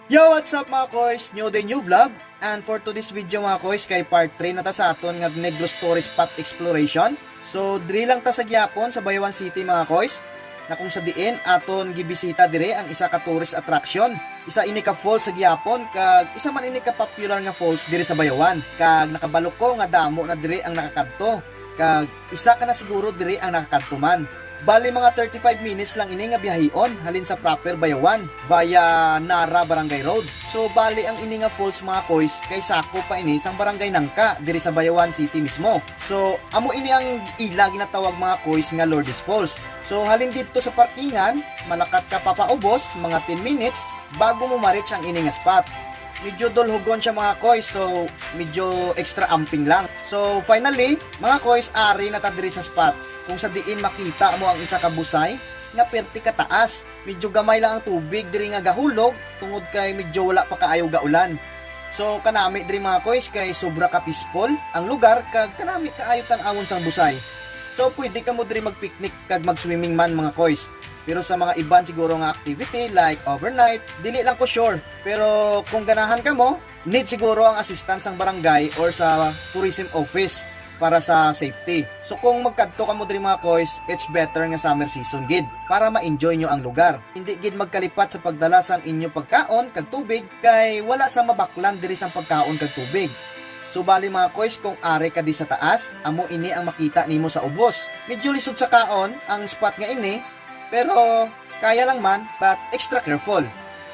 Yo, what's up mga koys? New day, new vlog. And for today's video mga koys, kay part 3 na ta sa aton nga Negros Tourist Spot Exploration. So, diri lang ta sa Gyapon sa Bayawan City mga koys, na kung sa diin aton gibisita dire ang isa ka tourist attraction. Isa ini ka falls sa Gyapon, kag isa man ini ka popular nga falls dire sa Bayawan. Kag nakabalok ko nga damo na dire ang nakakadto. Kag isa ka na siguro dire ang nakakadto man. Bali mga 35 minutes lang ini nga biyahion halin sa proper Bayawan via Nara Barangay Road. So bali ang ini nga falls mga koys kay sako pa ini sang Barangay Nangka diri sa Bayawan City mismo. So amo ini ang ila ginatawag mga koys nga Lourdes Falls. So halin dito sa parkingan, malakat ka papaubos mga 10 minutes bago mo ma-reach ang ini nga spot. Medyo dolhogon siya mga koys, so medyo extra amping lang. So finally, mga koys, ari na ta diri sa spot. Kung sa diin makita mo ang isa ka busay nga perti ka taas. Medyo gamay lang ang tubig diri nga gahulog tungod kay medyo wala pa kaayo gaulan. So kanami diri mga koys kay sobra ka peaceful ang lugar kag kanami kaayo tan-awon sang busay. So pwede ka mo diri mag-picnic kag mag-swimming man mga koys. Pero sa mga iban siguro nga activity like overnight, dili lang ko sure. Pero kung ganahan ka mo, need siguro ang assistance ng barangay or sa tourism office para sa safety. So kung magkadto ka mo diri mga koys, it's better nga summer season gid para ma-enjoy nyo ang lugar. Hindi gid magkalipat sa pagdala sang inyo pagkaon kag tubig kay wala sa mabaklan diri sang pagkaon kag tubig. So bali mga koys, kung are ka di sa taas, amo ini ang makita nimo sa ubos. Medyo lisod sa kaon ang spot nga ini, pero kaya lang man, but extra careful.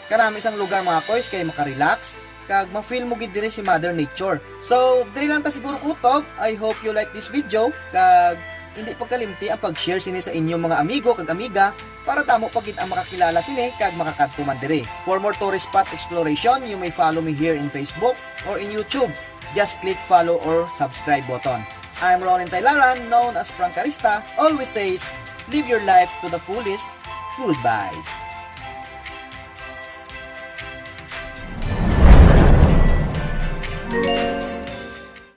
Kanami isang lugar mga koys kay makarelax kag ma-feel mo gid diri si Mother Nature. So diri lang ta siguro kutob. I hope you like this video kag hindi pagkalimti ang pag-share sini sa inyong mga amigo kag amiga para tamo pagid ang makakilala sini kag makakadto man diri. For more tourist spot exploration, you may follow me here in Facebook or in YouTube. Just click follow or subscribe button. I'm Ronin Taylaran, known as Francarista, always says, live your life to the fullest. Goodbye.